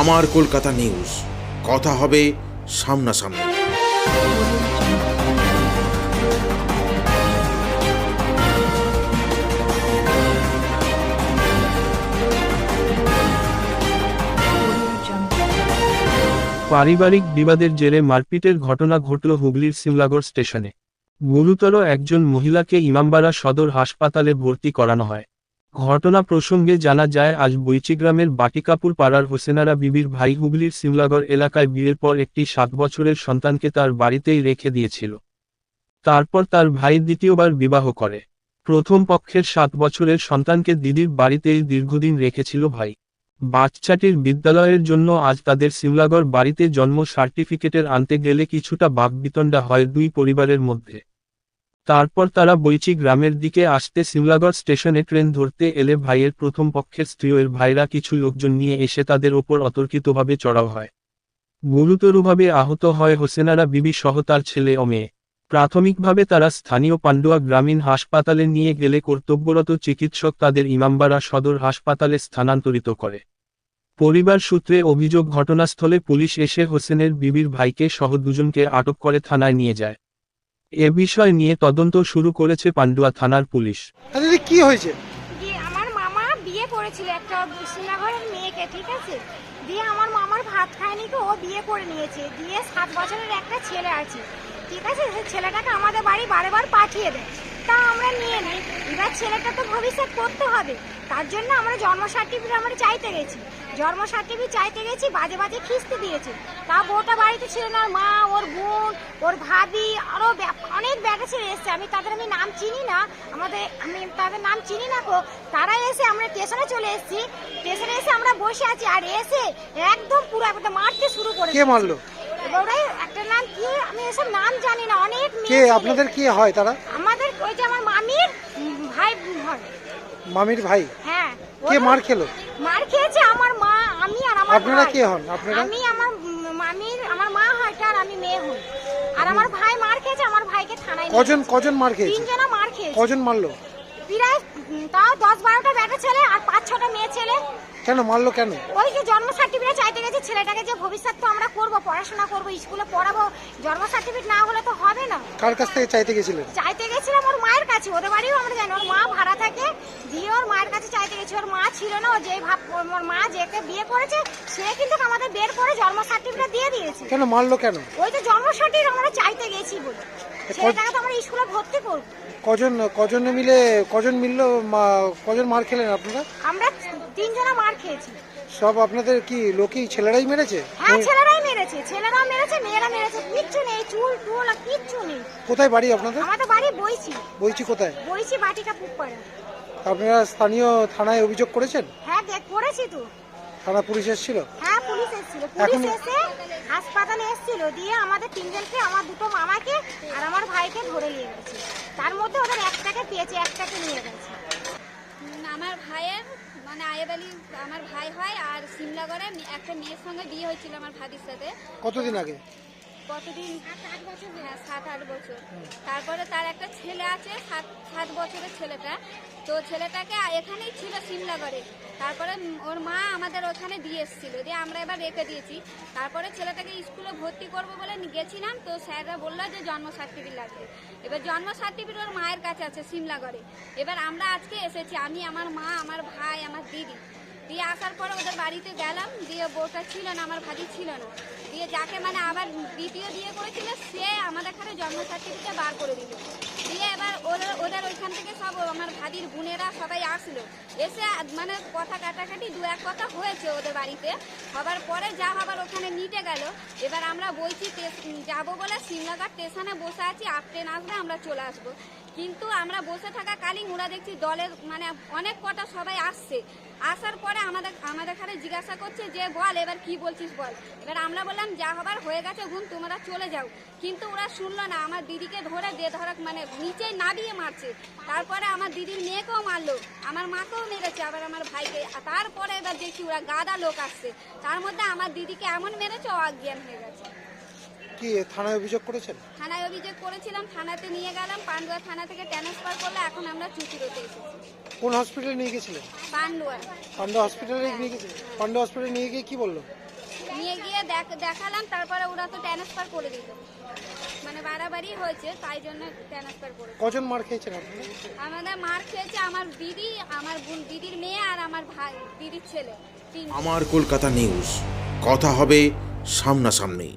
আমার কলকাতা নিউজ, কথা হবে সামনাসামনি। পারিবারিক বিবাদের জেরে মারপিটের ঘটনা ঘটল হুগলির সিমলাগড় স্টেশনে। গুরুতর একজন মহিলাকে ইমামবাড়া সদর হাসপাতালে ভর্তি করানো হয়। ঘটনা প্রসঙ্গে জানা যায়, আজ বৈচিগ্রামের বাটিকাপুর পাড়ার হোসেনারা বিবির ভাই হুগলির সিমলাগড় এলাকায় বিয়ের পর একটি 7 বছরের সন্তানকে তার বাড়িতেই রেখে দিয়েছিল। তারপর তার ভাই দ্বিতীয়বার বিবাহ করে। প্রথম পক্ষের 7 বছরের সন্তানকে দিদির বাড়িতেই দীর্ঘদিন রেখেছিল ভাই। বাচ্চাটির বিদ্যালয়ের জন্য আজ তাদের সিমলাগড় বাড়িতে জন্ম সার্টিফিকেটের আনতে গেলে কিছুটা বাকবিতণ্ডা হয় দুই পরিবারের মধ্যে। তারপর তারা বৈচি গ্রামের দিকে আসতে সিমলাগড় স্টেশনে ট্রেন ধরতে এলে ভাইয়ের প্রথম পক্ষের স্ত্রীর ভাইরা কিছু লোকজন নিয়ে এসে তাদের ওপর অতর্কিতভাবে চড়াও হয়। গুরুতরভাবে আহত হয় হোসেনারা বিবি সহ তার ছেলে ও মেয়ে। প্রাথমিকভাবে তারা স্থানীয় পান্ডুয়া গ্রামীণ হাসপাতালে নিয়ে গেলে কর্তব্যরত চিকিৎসক তাদের ইমামবাড়া সদর হাসপাতালে স্থানান্তরিত করে। পরিবার সূত্রে অভিযোগ, ঘটনাস্থলে পুলিশ এসে হোসেনের বিবির ভাইকে সহ দুজনকে আটক করে থানায় নিয়ে যায়। এ বিষয় নিয়ে তদন্ত শুরু করেছে পান্ডুয়া থানার পুলিশ। কি হয়েছে? আমার মামা বিয়ে করেছিল একটা শ্রীনগরের মেয়েকে, ঠিক আছে? দিয়ে আমার মামার ভাত খায়নি, তো ও বিয়ে করে নিয়েছে। দিয়ে 7 বছরের একটা ছেলে আছে, ঠিক আছে? সেই ছেলেটাকে আমাদের বাড়ি বারবার পাঠিয়ে দেয়, তা আমরা নিয়ে নিই। এবার ছেলেটা তো ভবিষ্যৎ করতে হবে, তার জন্য আমরা জন্ম সার্টিফিকেট আমরা চাইতে গেছি। জন্ম সার্টিফিকেট চাইতে গেছি, বাজে বাজে খিস্তি দিয়েছে। তা বউটা বাড়িতে ছিল না, মা, ওর বোন, ওর ভাবি, আরও অনেক ব্যাটা ছেলে এসছে। আমি নাম চিনি না, আমি তাদের নাম চিনি না গো। তারা এসে আমরা স্টেশনে চলে এসেছি। স্টেশনে এসে আমরা বসে আছি, আর এসে একদম পুরো একদম মারতে শুরু করে। কে মারলো? একটা নাম কি, আমি এসব নাম জানি না। অনেক কে আপনাদের কি হয় তারা? আমাদের ওই যে আমার মামির ভাই হয়। মামির ভাই? হ্যাঁ। কে মার খেলো? মার খেয়েছে আমার মা, আমি আর আমার। আপনারা কে হন? আপনারা? আমি আমার মামির, আমার মা হয় আর আমি মেয়ে হই। আর আমার ভাই মার খেয়েছে, আমার ভাইকে থানায়। কজন মার খেয়েছে? 3 জন মার খেয়েছে। কজন মারলো? প্রায় তাও 10-12টা ব্যাটা ছেলে আর 5-6টা মেয়ে ছেলে। কেন মারলো কেন? ওই যে জন্ম সার্টিফিকেট চাইতে গেছে ছেলেটাকে, যে ভবিষ্যৎ তো আমরা করবো, পড়াশোনা করবো, স্কুলে পড়াবো, জন্ম সার্টিফিকেট না হলে তো হবে না। কার কাছ থেকে চাইতে গেছিলেন? চাইতে গেছিলাম ওর মায়ের কাছে, ওদের বাড়িও আমরা জানি। ওর মা ভাড়া থাকে, দিয়ে ওর মায়ের কাছে চাইতে গেছি। ওর মা ছিল না, ও যে ওর মা যেকে বিয়ে করেছে সে কিন্তু আমাদের বের করে জন্ম সার্টিফিকেট দিয়ে দিয়েছে। কেন মারলো কেন? ওই যে জন্ম সার্টিফিকেট আমরা চাইতে গেছি বলে। ছেলেটাকে তো আমরা স্কুলে ভর্তি করবো। কজন মিলে কজন মার খেলেন আপনারা? আমরা 3 জন মার খেয়েছি। সব আপনাদের কি লোকই ছেলেরাই মেরেছে? হ্যাঁ, ছেলেরাই মেরেছে, ছেলেরাও মেরেছে, মেয়েরা মেরেছে। কিচ্ছু নেই, চুল টুল কিচ্ছু নেই। কোথায় বাড়ি আপনাদের? আমাদের বাড়ি বইছি। বইছি কোথায়? বইছি বাটিকাপুর পাড়া। আপনারা স্থানীয় থানায় অভিযোগ করেছেন? হ্যাঁ, করেছি তো। থানা পুলিশ এসেছিল? হ্যাঁ, পুলিশ এসেছিল। পুলিশ এসে হাসপাতালে এসেছিল, দিয়ে আমাদের 3 জনকে, আমার 2টো মামাকে আর আমার ভাইকে ধরে নিয়ে গেছে। তার মধ্যে ওদের একটাকে পেয়েছে, একটাকে নিয়ে গেছে। আমার ভাইয়ের মানে আয়েব আলী আমার ভাই হয়, আর সিমলাগড়ে একটা মেয়ের সঙ্গে বিয়ে হয়েছিল আমার ভাবির সাথে। কতদিন আগে? কতদিন? 7-8 বছর। হ্যাঁ, 7-8 বছর। তারপরে তার একটা ছেলে আছে, 7 বছরের ছেলেটা। তো ছেলেটাকে এখানেই ছিল সিমলাগড়ে। তারপরে ওর মা আমাদের ওখানে দিয়ে এসেছিল, দিয়ে আমরা এবার রেখে দিয়েছি। তারপরে ছেলেটাকে স্কুলে ভর্তি করবো বলে গেছিলাম, তো স্যাররা বললো যে জন্ম সার্টিফিকেট লাগবে। এবার জন্ম সার্টিফিকেট ওর মায়ের কাছে আছে সিমলাগড়ে। এবার আমরা আজকে এসেছি, আমি, আমার মা, আমার ভাই, আমার দিদি। দিয়ে আসার পরে ওদের বাড়িতে গেলাম, দিয়ে বউটা ছিল না, আমার ভাবি ছিল না। দিয়ে যাকে মানে আবার দ্বিতীয় বিয়ে করেছিল সে আমাদের এখানে জন্ম সার্টিফিকেট বার করে দিল। দিয়ে এবার ওদের ওইখান থেকে সব আমার ভাবির বোনেরা সবাই আসলো, এসে মানে কথা কাটাকাটি 2-1 কথা হয়েছে ওদের বাড়িতে। হবার পরে যা হবার ওখানে মিটে গেল। এবার আমরা বলছি যাবো বলে সিমলাগড় স্টেশনে বসে আছি, ট্রেন আসবে আমরা চলে আসবো। কিন্তু আমরা বসে থাকা কালীন ওরা দেখছি দলের মানে অনেক কটা সবাই আসছে। আসার পরে আমাদের এখানে জিজ্ঞাসা করছে যে বল এবার কি বলছিস বল। এবার আমরা বললাম যা হবার হয়ে গেছে গুণ, তোমরা চলে যাও। কিন্তু ওরা শুনলো না, আমার দিদিকে ধরে ধরক মানে নিচে নামিয়ে মারছে। তারপরে আমার দিদির মেয়েকেও মারলো, আমার মাকেও মেরেছে, আবার আমার ভাইকে। তারপরে এবার দেখছি ওরা গাদা লোক আসছে, তার মধ্যে আমার দিদিকে এমন মেরেছে ও অজ্ঞান হয়ে গেছে। কি থানায় অভিযোগ করেছেন? থানায় অভিযোগ করেছিলাম, থানাতে নিয়ে গেলাম, পান্ডুয়া থানা থেকে ট্রান্সফার করলে এখন আমরা চুচিরোতে এসেছি। কোন হসপিটালে নিয়ে গেছিলেন? পান্ডুয়া হসপিটালে নিয়ে গেছিলেন? পান্ডুয়া হসপিটালে নিয়ে গিয়ে কি বললো? নিয়ে গিয়ে দেখালাম, তারপরে ওরা তো ট্রান্সফার করে দিল। মানে বাড়াবাড়ি হয়েছে, তাই জন্য ট্রান্সফার করে দিল। কজন মার খেয়েছেন আপনি? আমাদের মার খেয়েছে আমার দিদি, আমার দিদির মেয়ে আর আমার ভাই, দিদির ছেলে। আমার কলকাতা নিউজ, কথা হবে সামনাসামনি।